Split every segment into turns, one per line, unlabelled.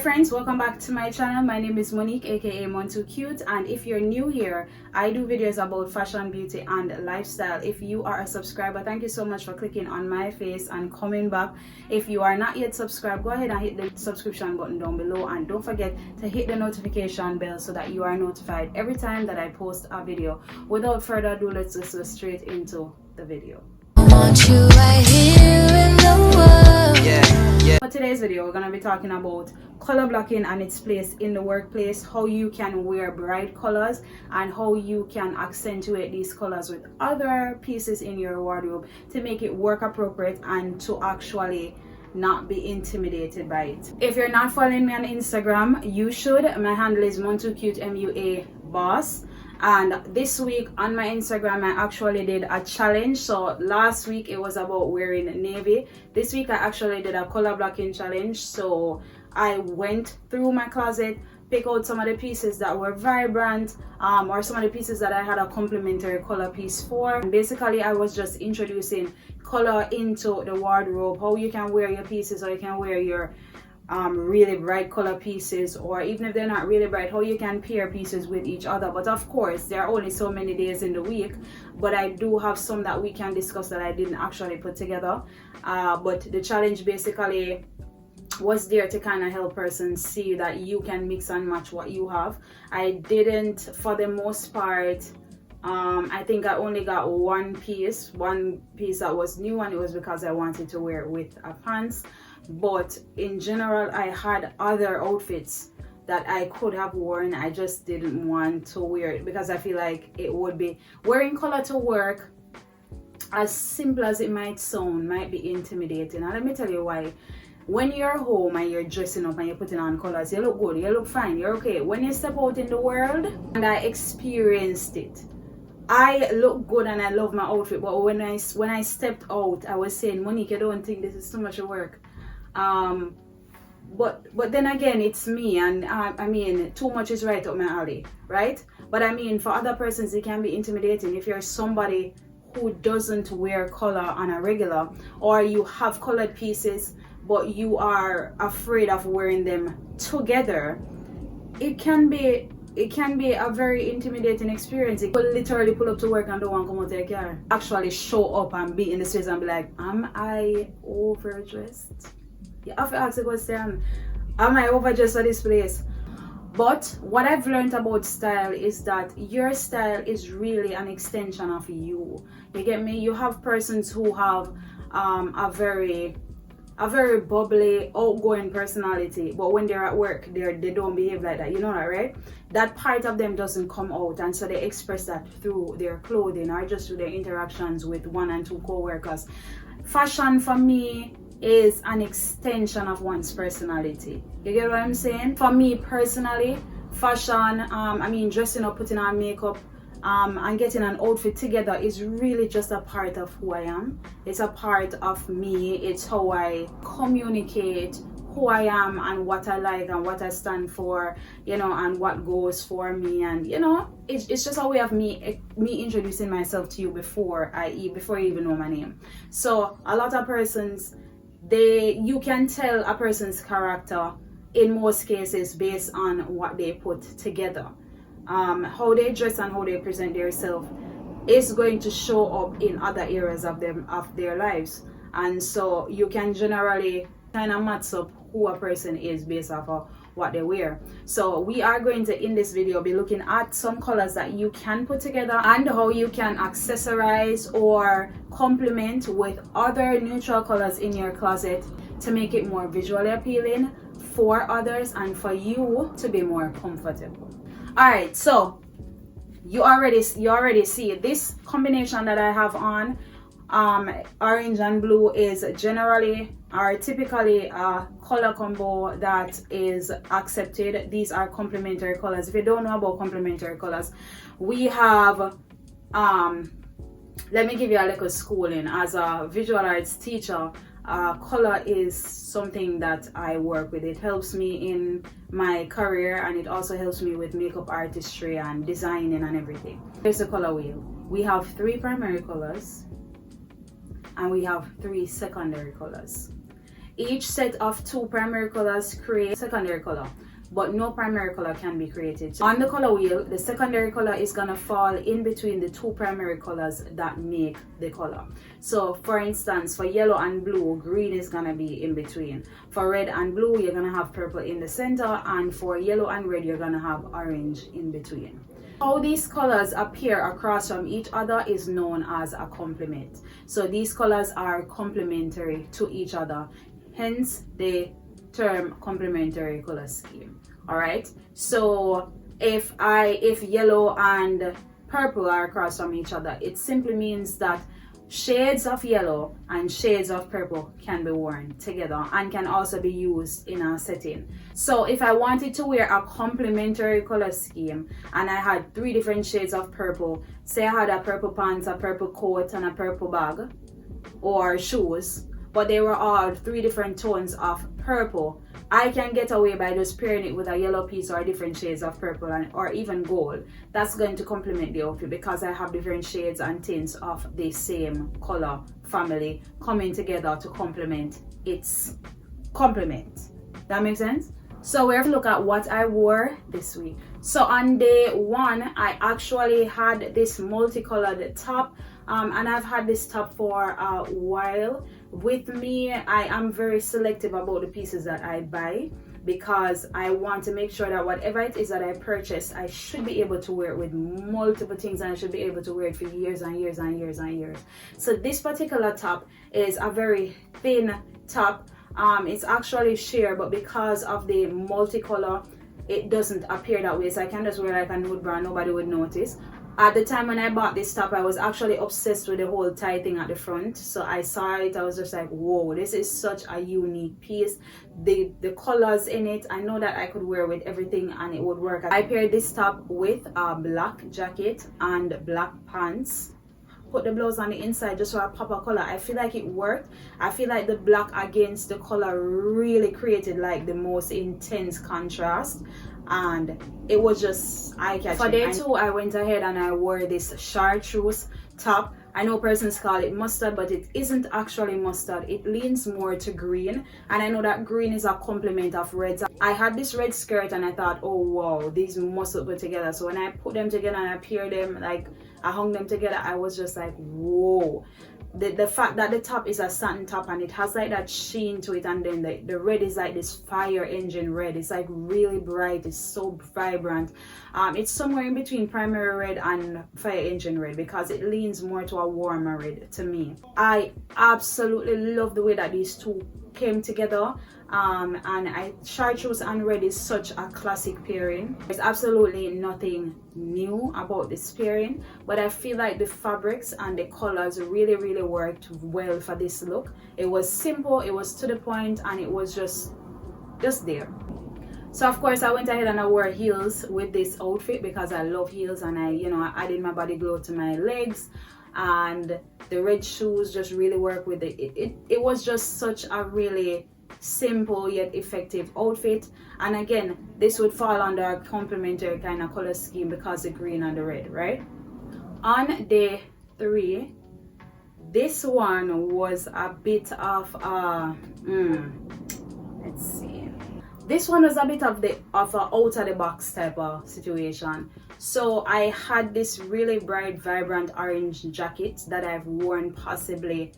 Friends, welcome back to my channel. My name is Monique, aka Mon2Cute, and if you're new here, I do videos about fashion, beauty and lifestyle. If you are a subscriber, thank you so much for clicking on my face and coming back. If you are not yet subscribed, go ahead and hit the subscription button down below, and don't forget to hit the notification bell so that you are notified every time that I post a video. Without further ado, let's just go straight into the video. I want you right here in the world. Yeah. For today's video, we're going to be talking about color blocking and its place in the workplace, how you can wear bright colors and how you can accentuate these colors with other pieces in your wardrobe to make it work appropriate and to actually not be intimidated by it. If you're not following me on Instagram, you should. My handle is Mon2Cute MUA Boss. And this week on my Instagram, I actually did a challenge. So last week it was about wearing navy. This week I actually did a color blocking challenge. So I went through my closet, pick out some of the pieces that were vibrant, or some of the pieces that I had a complementary color piece for. And basically I was just introducing color into the wardrobe, how you can wear your pieces, or you can wear your really bright color pieces, or even if they're not really bright, how you can pair pieces with each other. But of course there are only so many days in the week, but I do have some that we can discuss that I didn't actually put together. But the challenge basically was there to kind of help persons see that you can mix and match what you have. I didn't, for the most part, I think I only got one piece that was new, and it was because I wanted to wear it with a pants. But in general, I had other outfits that I could have worn. I just didn't want to wear it because I feel like it would be wearing color to work, as simple as it might sound, might be intimidating. And let me tell you why. When you're home and you're dressing up and you're putting on colors, you look good, you look fine, you're okay. When you step out in the world, and I experienced it, I look good and I love my outfit, but when I stepped out, I was saying, Monique, I don't think this is too much work. But then again, it's me, and I mean, too much is right up my alley, right? But I mean, for other persons, it can be intimidating if you're somebody who doesn't wear color on a regular, or you have colored pieces but you are afraid of wearing them together. It can be a very intimidating experience. You could literally pull up to work and don't want to come out of your car. Actually show up and be in the streets and be like, am I overdressed? You have to ask the question, am I overdressed for this place? But what I've learned about style is that your style is really an extension of you. You get me? You have persons who have a very bubbly, outgoing personality, but when they're at work, they don't behave like that. You know that, right? That part of them doesn't come out, and so they express that through their clothing or just through their interactions with one and two co-workers. Fashion for me is an extension of one's personality. You get what I'm saying? For me personally, fashion, I mean, dressing up, putting on makeup, and getting an outfit together is really just a part of who I am. It's a part of me. It's how I communicate who I am and what I like and what I stand for, you know, and what goes for me. And you know, it's just a way of me introducing myself to you before you even know my name. So a lot of persons, you can tell a person's character in most cases based on what they put together. How they dress and how they present themselves is going to show up in other areas of their lives, and so you can generally kind of match up who a person is based off of what they wear. So we are going to, in this video, be looking at some colors that you can put together and how you can accessorize or complement with other neutral colors in your closet to make it more visually appealing for others and for you to be more comfortable. All right, so you already see this combination that I have on. Orange and blue is generally or typically a color combo that is accepted. These are complementary colors. If you don't know about complementary colors, we have let me give you a little schooling. As a visual arts teacher, color is something that I work with. It helps me in my career, and it also helps me with makeup artistry and designing and everything. Here's the color wheel. We have 3 primary colors and we have 3 secondary colors. Each set of 2 primary colors create secondary color, but no primary color can be created. So on the color wheel, the secondary color is gonna fall in between the 2 primary colors that make the color. So for instance, for yellow and blue, green is gonna be in between. For red and blue, you're gonna have purple in the center, and for yellow and red, you're gonna have orange in between. How these colors appear across from each other is known as a complement. So these colors are complementary to each other, hence the term complementary color scheme. All right, so if yellow and purple are across from each other, it simply means that shades of yellow and shades of purple can be worn together and can also be used in a setting. So if I wanted to wear a complementary color scheme and I had 3 different shades of purple, say I had a purple pants, a purple coat, and a purple bag or shoes, but they were all 3 different tones of purple, I can get away by just pairing it with a yellow piece or different shades of purple or even gold. That's going to complement the outfit because I have different shades and tints of the same color family coming together to complement its complement. That makes sense? So we're going to look at what I wore this week. So on day 1, I actually had this multicolored top, and I've had this top for a while. With me, I am very selective about the pieces that I buy because I want to make sure that whatever it is that I purchase, I should be able to wear it with multiple things, and I should be able to wear it for years and years and years and years. So this particular top is a very thin top. It's actually sheer, but because of the multicolor, it doesn't appear that way. So I can just wear like a nude brown, nobody would notice. At the time when I bought this top, I was actually obsessed with the whole tie thing at the front. So I saw it, I was just like, whoa, this is such a unique piece. The colors in it, I know that I could wear with everything and it would work. I paired this top with a black jacket and black pants. Put the blouse on the inside just for a pop of color. I feel like it worked. I feel like the black against the color really created like the most intense contrast, and it was just eye-catching. For day 2, I went ahead and I wore this chartreuse top. I know persons call it mustard, but it isn't actually mustard. It leans more to green, and I know that green is a complement of reds. I had this red skirt and I thought, oh wow, these must look good together. So when I put them together and I paired them, like I hung them together, I was just like, whoa. The fact that the top is a satin top and it has like that sheen to it, and then the red is like this fire engine red. It's like really bright, it's so vibrant. It's somewhere in between primary red and fire engine red because it leans more to a warmer red to me. I absolutely love the way that these two came together. And chartreuse and red is such a classic pairing. There's absolutely nothing new about this pairing, but I feel like the fabrics and the colors really worked well for this look. It was simple, it was to the point, and it was just there. So of course I went ahead and I wore heels with this outfit because I love heels, and I added my body glow to my legs, and the red shoes just really work with it. It was just such a really simple yet effective outfit. And again, this would fall under a complementary kind of color scheme because the green and the red, right? On day 3, this one was a bit of let's see, this one was a bit of a out of the box type of situation. So I had this really bright vibrant orange jacket that I've worn possibly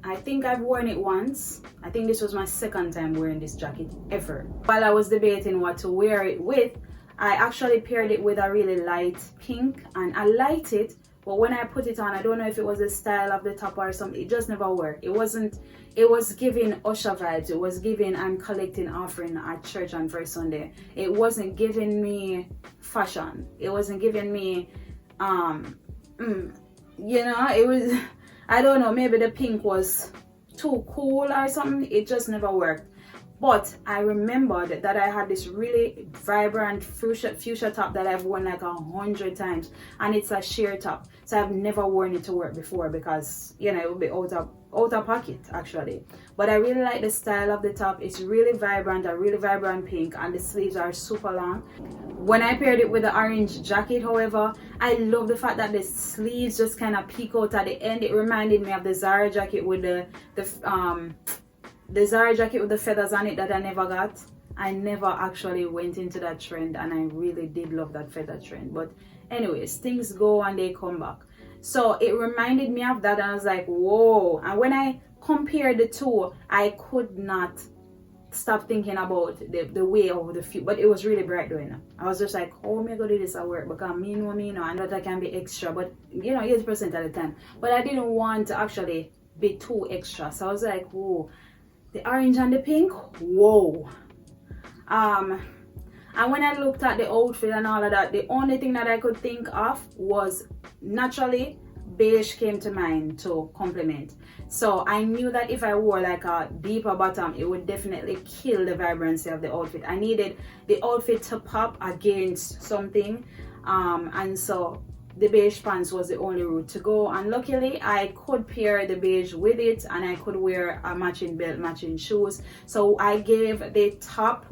I think I've worn it once. I think this was my 2nd time wearing this jacket ever. While I was debating what to wear it with, I actually paired it with a really light pink, and I liked it, but when I put it on, I don't know if it was the style of the top or something, it just never worked. It was giving Usher vibes. It was giving I'm collecting offering at church on first Sunday. It wasn't giving me fashion. It wasn't giving me it was, I don't know, maybe the pink was too cool or something. It just never worked. But I remembered that I had this really vibrant fuchsia top that I've worn like 100 times, and it's a sheer top. So I've never worn it to work before because it would be out of pocket actually. But I really like the style of the top. It's really vibrant, a really vibrant pink, and the sleeves are super long. When I paired it with the orange jacket, however, I love the fact that the sleeves just kind of peek out at the end. It reminded me of the Zara jacket with the the Zara jacket with the feathers on it that I never got. I never actually went into that trend, and I really did love that feather trend. But anyways, things go and they come back. So it reminded me of that, and I was like, whoa. And when I compared the two, I could not stop thinking about the way of the feet. But it was really bright though, you know. I was just like, oh, I'm gonna do this at work because me know, and that I can be extra, but you know, 80% of the time. But I didn't want to actually be too extra. So I was like, whoa, the orange and the pink, whoa. And when I looked at the outfit and all of that, the only thing that I could think of was, naturally, beige came to mind to complement. So I knew that if I wore like a deeper bottom, it would definitely kill the vibrancy of the outfit. I needed the outfit to pop against something, and so the beige pants was the only route to go. And luckily I could pair the beige with it, and I could wear a matching belt, matching shoes. So I gave the top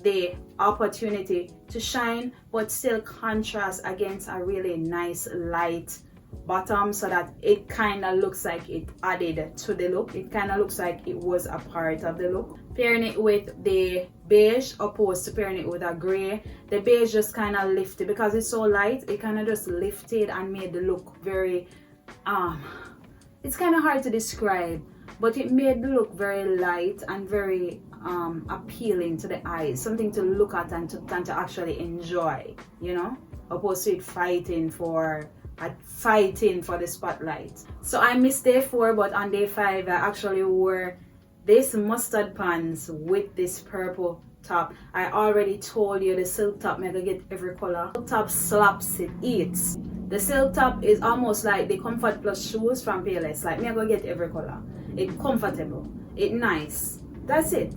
the opportunity to shine but still contrast against a really nice light bottom, so that it kind of looks like it added to the look. It kind of looks like it was a part of the look. Pairing it with the beige opposed to pairing it with a gray, the beige just kind of lifted, because it's so light, it kind of just lifted and made the look very it's kind of hard to describe, but it made the look very light and very appealing to the eyes, something to look at and to actually enjoy, you know, opposed to it fighting for the spotlight. So I missed day 4, but on day 5 I actually wore this mustard pants with this purple top. I already told you the silk top, I'm gonna get every color. Silk top slaps, it eats. The silk top is almost like the Comfort Plus shoes from PLS. Like, me I go get every color. It's comfortable, it's nice, that's it.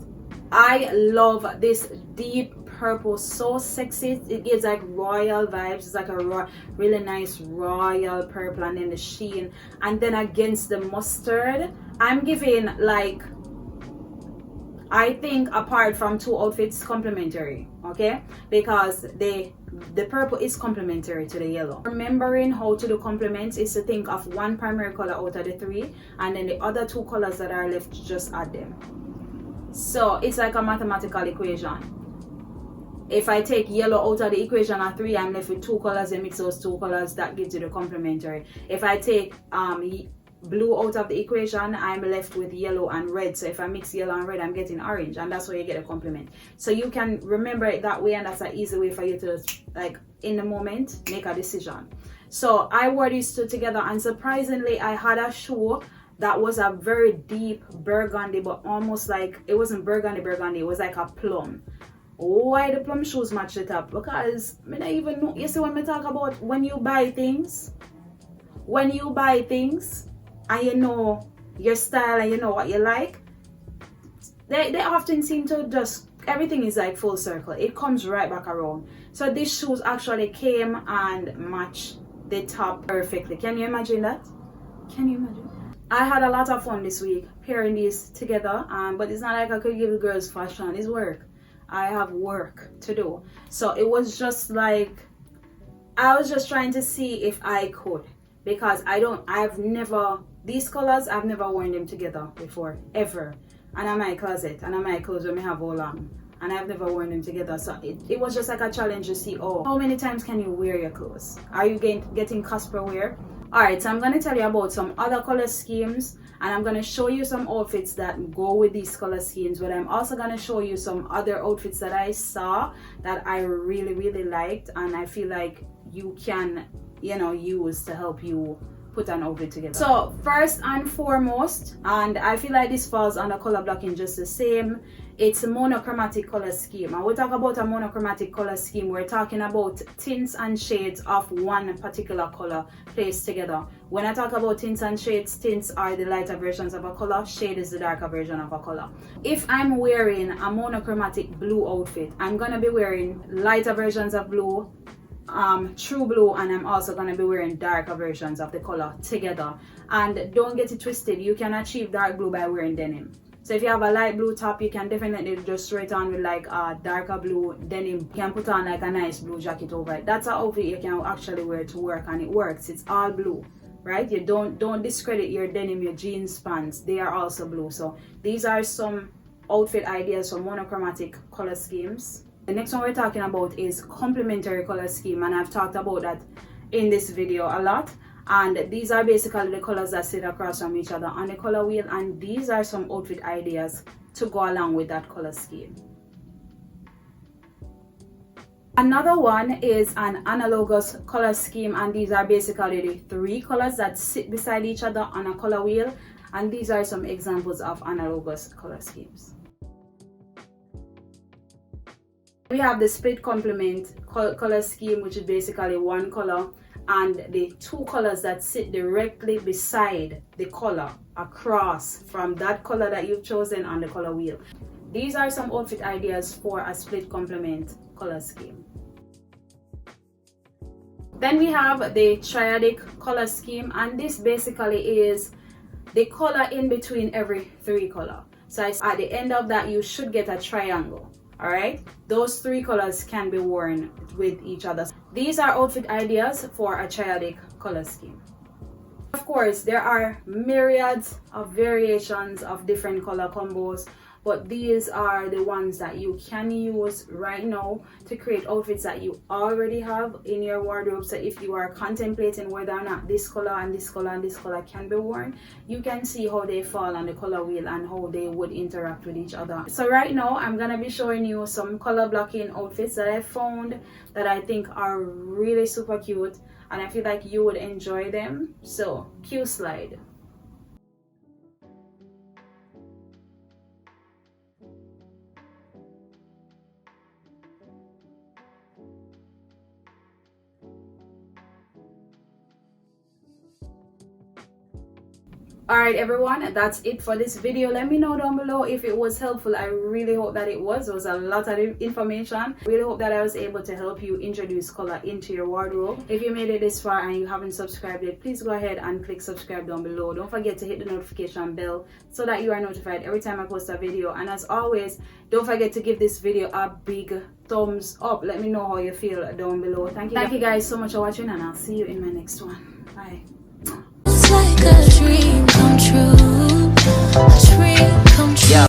I love this deep purple, so sexy. It gives like royal vibes. It's like a really nice royal purple, and then the sheen, and then against the mustard, I'm giving, like, I think apart from 2 outfits, complementary, okay, because the purple is complementary to the yellow. Remembering how to do complements is to think of one primary color out of the 3, and then the other 2 colors that are left, just add them. So it's like a mathematical equation. If I take yellow out of the equation of 3, I'm left with 2 colors, and mix those 2 colors, that gives you the complementary. If I take blue out of the equation, I'm left with yellow and red. So if I mix yellow and red, I'm getting orange, and that's where you get a complement. So you can remember it that way, and that's an easy way for you to, like, in the moment, make a decision. So I wore these 2 together, and surprisingly I had a shoe that was a very deep burgundy, but almost like, it wasn't burgundy, it was like a plum. Why the plum shoes match it up? Because I don't even know. You see, when we talk about when you buy things and you know your style and you know what you like, they often seem to just, everything is like full circle. It comes right back around. So these shoes actually came and matched the top perfectly. Can you imagine that? Can you imagine? I had a lot of fun this week pairing these together, but it's not like I could give the girls fashion. It's work. I have work to do. So it was just like, I was just trying to see if I could, because these colors, I've never worn them together before, ever. And in my closet, and in my clothes when I have all on, and I've never worn them together. So it was just like a challenge to see, oh, how many times can you wear your clothes? Are you getting Casper wear? Alright, so I'm going to tell you about some other color schemes, and I'm going to show you some outfits that go with these color schemes, but I'm also going to show you some other outfits that I saw that I really, really liked, and I feel like you can, you know, use to help you put an outfit together. So first and foremost, and I feel like this falls under color blocking just the same, it's a monochromatic color scheme. And we talk about a monochromatic color scheme, we're talking about tints and shades of one particular color placed together. When I talk about tints and shades, tints are the lighter versions of a color, shade is the darker version of a color. If I'm wearing a monochromatic blue outfit, I'm gonna be wearing lighter versions of blue, true blue, and I'm also going to be wearing darker versions of the color together. And don't get it twisted, you can achieve dark blue by wearing denim. So if you have a light blue top, you can definitely just straight on with like a darker blue denim. You can put on like a nice blue jacket over it. That's an outfit you can actually wear to work, and it works. It's all blue. right? You don't discredit your denim, your jeans pants, they are also blue. So these are some outfit ideas for monochromatic color schemes. The next one we're talking about is complementary color scheme, and I've talked about that in this video a lot. And these are basically the colors that sit across from each other on the color wheel, and these are some outfit ideas to go along with that color scheme. Another one is an analogous color scheme, and these are basically the 3 colors that sit beside each other on a color wheel, and these are some examples of analogous color schemes. We have the split complement color scheme, which is basically 1 color and the 2 colors that sit directly beside the color across from that color that you've chosen on the color wheel. These are some outfit ideas for a split complement color scheme. Then we have the triadic color scheme, and this basically is the color in between every 3 color. So at the end of that, you should get a triangle. All right, those 3 colors can be worn with each other. These are outfit ideas for a triadic color scheme. Of course, there are myriads of variations of different color combos, but these are the ones that you can use right now to create outfits that you already have in your wardrobe. So if you are contemplating whether or not this color and this color and this color can be worn, you can see how they fall on the color wheel and how they would interact with each other. So right now I'm gonna be showing you some color blocking outfits that I found that I think are really super cute, and I feel like you would enjoy them. So cue slide. Alright everyone, that's it for this video. Let me know down below if it was helpful. I really hope that it was. There was a lot of information. Really hope that I was able to help you introduce color into your wardrobe. If you made it this far and you haven't subscribed yet, please go ahead and click subscribe down below. Don't forget to hit the notification bell so that you are notified every time I post a video. And as always, don't forget to give this video a big thumbs up. Let me know how you feel down below. Thank you guys so much for watching, and I'll see you in my next one. Bye.
It's like a dream come true. A dream come true.